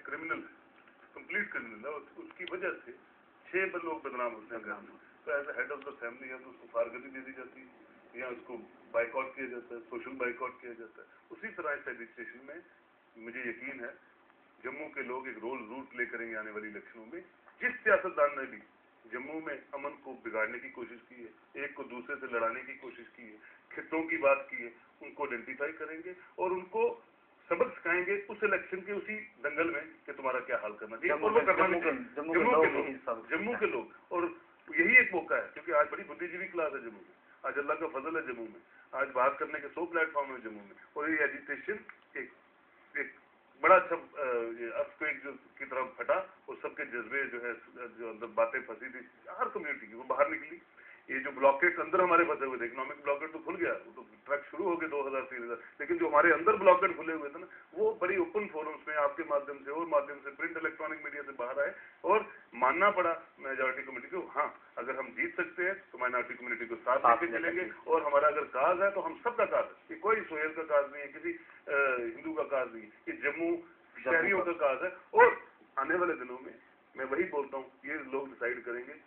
Criminal है, complete criminal है, और उसकी वजह से 6 लोग बदनाम होते हैं घर में, तो as head of the family या तो उसको फारगती दे दी जाती है या उसको बाइकआउट किया जाता है, सोशल बाइकआउट किया जाता है। उसी तरह इस एडमिनिस्ट्रेशन में मुझे यकीन है जम्मू के लोग एक रूट प्ले करेंगे आने वाली इलेक्शनों में। जिस सियासतदान ने भी जम्मू में अमन को बिगाड़ने की कोशिश की है, एक को दूसरे से लड़ाने की कोशिश की है, खितों की बात की है, उनको आइडेंटिफाई करेंगे और उनको सबक सिखाएंगे उस इलेक्शन के उसी दंगल में कि तुम्हारा क्या हाल करना चाहिए। और वो करना जम्मू के लोग, और यही एक मौका है क्योंकि आज बड़ी बुद्धिजीवी क्लास है जम्मू में, आज अल्लाह का फजल है जम्मू में, आज बात करने के 100 प्लेटफॉर्म है जम्मू में, और ये एजिटेशन एक बड़ा अच्छा अर्थक्वेक जो की तरफ फटा और सबके जज्बे जो है जो अंदर बातें फंसी थी हर कम्युनिटी की वो बाहर निकली। ये जो ब्लॉकेट अंदर हमारे फंसे हुए थे, इकोनॉमिक ब्लॉकेट तो खुल गया, वो तो ट्रक शुरू हो गए 2000-3000, लेकिन जो हमारे अंदर ब्लॉकेट खुले हुए थे ना, वो बड़ी ओपन फोरम्स में आपके माध्यम से और माध्यम से प्रिंट इलेक्ट्रॉनिक मीडिया से बाहर आए और मानना पड़ा मेजॉरिटी कम्युनिटी को, हाँ अगर हम जीत सकते हैं तो माइनॉरिटी कम्युनिटी को साथ लेके चलेंगे, और हमारा अगर काज है तो हम सबका काज है, ये कोई सोहेल का काज नहीं है, किसी हिंदू का काज नहीं है, ये जम्मू शहरियों का काज है। और आने वाले दिनों में मैं वही बोलता हूँ, ये लोग डिसाइड करेंगे,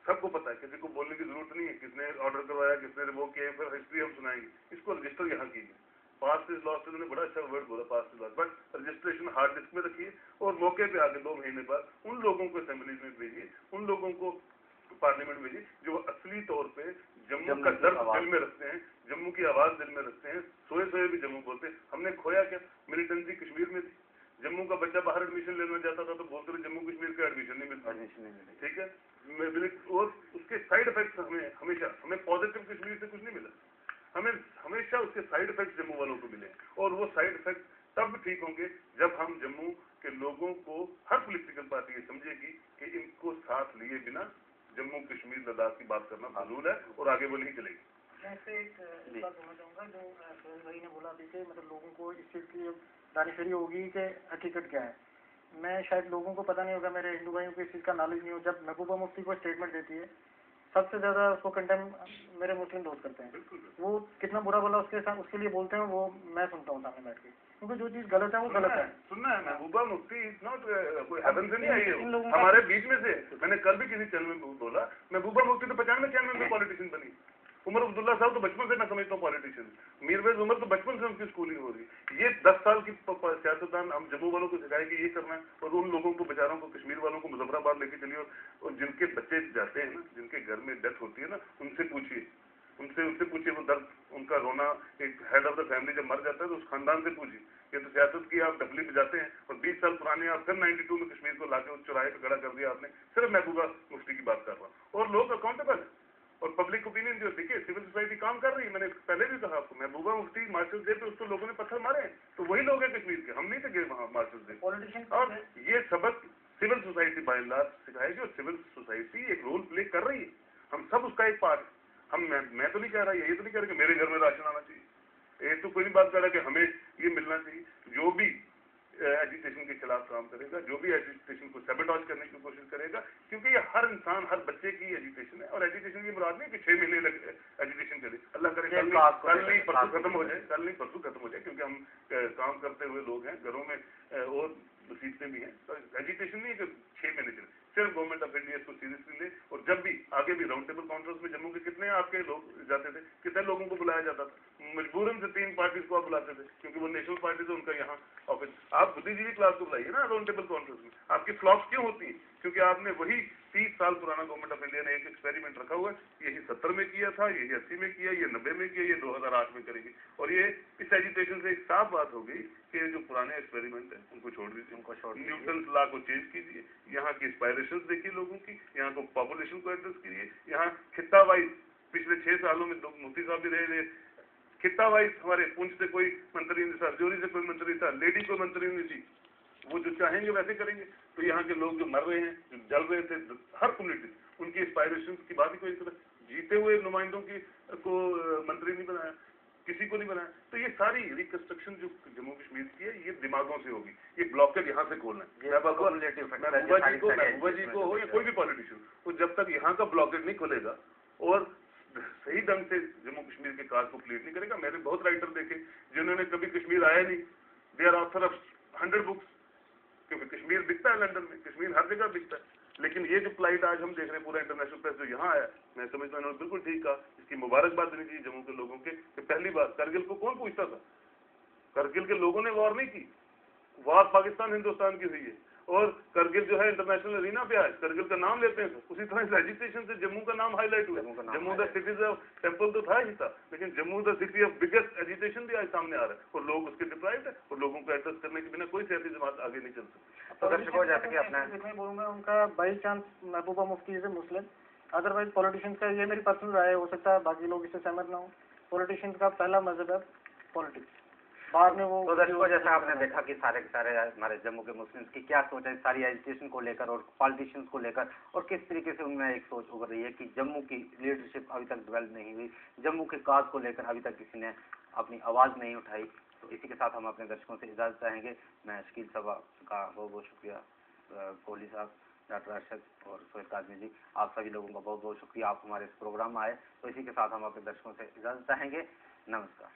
सबको पता है, किसी को बोलने की जरूरत नहीं है, किसने ऑर्डर करवाया, किसने रिवोक किया, फिर हिस्ट्री हम सुनाएंगे, इसको रजिस्टर यहाँ कीजिए। पास्ट इज लॉस्ट, उन्होंने बड़ा अच्छा वर्ड बोला, past is lost, but registration hard disk में रखिए और मौके पे आगे 2 महीने बाद उन लोगों को असेंबली में भेजिए, उन लोगों को पार्लियामेंट भेजिए जो असली तौर पे जम्मू का दर्द दिल में रखते हैं, जम्मू की आवाज दिल में रखते हैं, सोए सोए भी जम्मू बोलते हैं। हमने खोया क्या? मिलिटेंसी कश्मीर में थी, जम्मू का बच्चा बाहर एडमिशन लेना चाहता था तो बोलते थे जम्मू कश्मीर का एडमिशन नहीं मिलता, ठीक है, और उसके साइड इफेक्ट्स हमें हमेशा, हमें पॉजिटिव कश्मीर से कुछ नहीं मिला, हमें हमेशा उसके साइड इफेक्ट्स जम्मू वालों को मिले, और वो साइड इफेक्ट तब ठीक होंगे जब हम जम्मू के लोगों को, हर पॉलिटिकल पार्टी ये समझेगी कि इनको साथ लिए बिना जम्मू कश्मीर लद्दाख की बात करना फजूल है और आगे वो नहीं चलेगी। ऐसे एक बात बोलना चाहूँगा जो सोहेल भाई ने बोला अभी, मतलब लोगों को इस चीज़ की दानिशरी होगी कि हकीकत क्या है। मैं शायद लोगों को पता नहीं होगा, मेरे हिंदू भाइयों को इस चीज़ का नॉलेज नहीं हो, जब महबूबा मुफ्ती को स्टेटमेंट देती है सबसे ज़्यादा उसको कंडेम मेरे मुस्लिम दोस्त करते हैं, वो कितना बुरा भला उसके साथ उसके लिए बोलते हैं, वो मैं सुनता हूँ सामने बैठ के, क्योंकि जो चीज़ गलत है वो गलत है। सुनना है, महबूबा मुफ्ती इज नॉट कोई हेवन से नहीं आई है, हमारे बीच में से। मैंने कल भी किसी चैनल में बोला, महबूबा मुफ्ती तो 95-96 में पॉलिटिशियन बनी, उमर अब्दुल्ला साहब तो बचपन से मैं समझता हूँ पॉलिटिशियन, मीरवेज उमर तो बचपन से उनकी स्कूलिंग हो रही है। ये 10 साल की सियासतदान हम जम्मू वालों को सिखाए कि ये करना है, और उन लोगों को बेचारों को, कश्मीर वालों को मुजफ्फराबाद लेके चलिए, और जिनके बच्चे जाते हैं ना, जिनके घर में डेथ होती है ना, उनसे पूछिए, उनसे पूछिए वो दर्द, उनका रोना। एक हेड ऑफ द फैमिली जब मर जाता है तो उस खानदान से पूछिए। ये तो सियासत की आप डबली बजाते हैं, और 20 साल पुराने आप फिर 92 में कश्मीर को लाके उस चौराहे पे खड़ा कर दिया आपने। सिर्फ महबूबा मुफ्ती की बात कर रहा हूँ, और लोग अकाउंटेबल है, और पब्लिक ओपिनियन जो देखिए, सिविल सोसाइटी काम कर रही है। मैंने पहले भी कहा आपको, महबूबा मुफ्ती मार्चेस डे पे उसको लोगों ने पत्थर मारे हैं, तो वही लोग हैं कश्मीर के, हम नहीं थे गए वहाँ मार्चेस डे। और ये सबक civil society by and large सिखाएगी, और सिविल सोसाइटी एक रोल प्ले कर रही है, हम सब उसका एक पार्ट। हम मैं तो नहीं कह रहा, ये तो नहीं कह रहा कि मेरे घर में राशन आना चाहिए, ये तो कोई नहीं बात कर रहा कि हमें ये मिलना चाहिए। जो भी एजुकेशन के खिलाफ काम करेगा, जो भी एजुकेशन को सैबोटेज करने की कोशिश करेगा, क्योंकि ये हर इंसान, हर बच्चे की एजुकेशन है, और एजुकेशन की मुराद नहीं कि 6 महीने एजुकेशन करे, अल्लाह करे कल नहीं परसों खत्म हो जाए, कल नहीं परसों खत्म हो जाए, क्योंकि हम काम करते हुए लोग हैं, घरों में और मुसीबतें भी हैं। तो एजुकेशन नहीं है कि 6 महीने चले, सिर्फ गवर्नमेंट ऑफ इंडिया इसको सीरियसली ले। और जब भी आगे भी राउंड टेबल कॉन्फ्रेंस में जम्मू के कितने आपके लोग जाते थे, कितने लोगों को बुलाया जाता था, मजबूरन से 3 पार्टीज को आप बुलाते थे, क्योंकि वो नेशनल पार्टी है, उनका यहाँ ऑफिस। आप बुद्धिजीवी क्लास को बुलाइए ना राउंड टेबल कॉन्फ्रेंस में। आपकी फ्लॉप्स क्यों होती है? क्योंकि आपने वही 30 साल पुराना गवर्नमेंट ऑफ इंडिया ने एक एक्सपेरिमेंट रखा हुआ है, यही 70 में किया था, यही 80 में किया, ये 90 में किया, ये 2008 में करेगी। और ये इस एजुकेशन से एक साफ बात हो गई कि जो पुराने एक्सपेरिमेंट है उनको छोड़ दीजिए, न्यूटन लॉ को चेंज कीजिए, यहाँ की इंस्पायरेशन देखिए लोगों की, यहाँ को पॉपुलेशन को एड्रेस कीजिए। यहाँ खिता वाइज पिछले 6 सालों में मुफ्ती साहब भी रहे, खिता वाइज हमारे पुंछ से कोई मंत्री नहीं था, राजौरी से कोई मंत्री था, लेडी कोई मंत्री नहीं थी। वो जो चाहेंगे वैसे करेंगे। तो यहाँ के लोग जो मर रहे हैं, जो जल रहे थे, हर कम्युनिटी, उनकी इंस्पायरेशन की बात ही कोई नहीं। जीते हुए नुमाइंदों की को मंत्री नहीं बनाया, किसी को नहीं बनाया। तो ये सारी रिकंस्ट्रक्शन जो जम्मू कश्मीर की है, ये दिमागों से होगी। ये ब्लॉकेज यहाँ से खोलना है। महबूबा जी को हो या कोई भी पॉलिटिशियन, तो जब तक यहाँ का ब्लॉकेज नहीं खुलेगा और सही ढंग से जम्मू कश्मीर के काज को क्लियर नहीं करेगा। मैंने बहुत राइटर देखे जिन्होंने कभी कश्मीर आया नहीं, they are author of 100 books, क्योंकि कश्मीर बिकता है लंदन में, कश्मीर हर जगह बिकता है। लेकिन ये जो प्लाइट आज हम देख रहे हैं पूरा इंटरनेशनल प्रेस जो यहाँ आया, मैं समझता हूँ इन्होंने बिल्कुल ठीक कहा। इसकी मुबारकबाद देनी चाहिए जम्मू के लोगों के कि पहली बार करगिल को कौन पूछता था, करगिल के लोगों ने वॉर नहीं की, वॉर पाकिस्तान हिंदुस्तान की हुई है। और करगिल जो है इंटरनेशनल अरीना पे आए, करगिल का नाम लेते हैं सर। उसी तरह इस एजिटेशन से जम्मू का नाम हाईलाइट हुआ। Jammu the cities of temple तो था ही था, लेकिन Jammu the city of biggest agitation भी आज सामने आ रहा है और लोग उसके डिप्राइव्ड है और लोगों को एड्रेस करने के बिना कोई सियासी जमात आगे नहीं चल सकती। तो दर्शकों जैसे कि अपने बोलूंगा उनका by chance Mehbooba Mufti is Muslim, otherwise politicians का, ये मेरी पर्सनल राय हो सकता है बाकी लोग इससे सहमत ना हो, पॉलिटिशियंस का पहला मजहब है पॉलिटिक्स, बाद में वो। तो दर्शकों जैसा आपने देखा कि सारे के सारे हमारे जम्मू के मुस्लिम्स की क्या सोच है सारी एजुकेशन को लेकर और पॉलिटिशियंस को लेकर, और किस तरीके से उनमें एक सोच उभर रही है कि जम्मू की लीडरशिप अभी तक डेवलप नहीं हुई, जम्मू के काज को लेकर अभी तक किसी ने अपनी आवाज़ नहीं उठाई। तो इसी के साथ हम अपने दर्शकों से इजाज़त चाहेंगे। मैं शकील साहब का बहुत बहुत शुक्रिया, कोहली साहब, डॉक्टर अरशद और सोहेल काज़मी जी, आप सभी लोगों का बहुत बहुत शुक्रिया, आप हमारे इस प्रोग्राम में आए। तो इसी के साथ हम अपने दर्शकों से इजाज़त चाहेंगे। नमस्कार।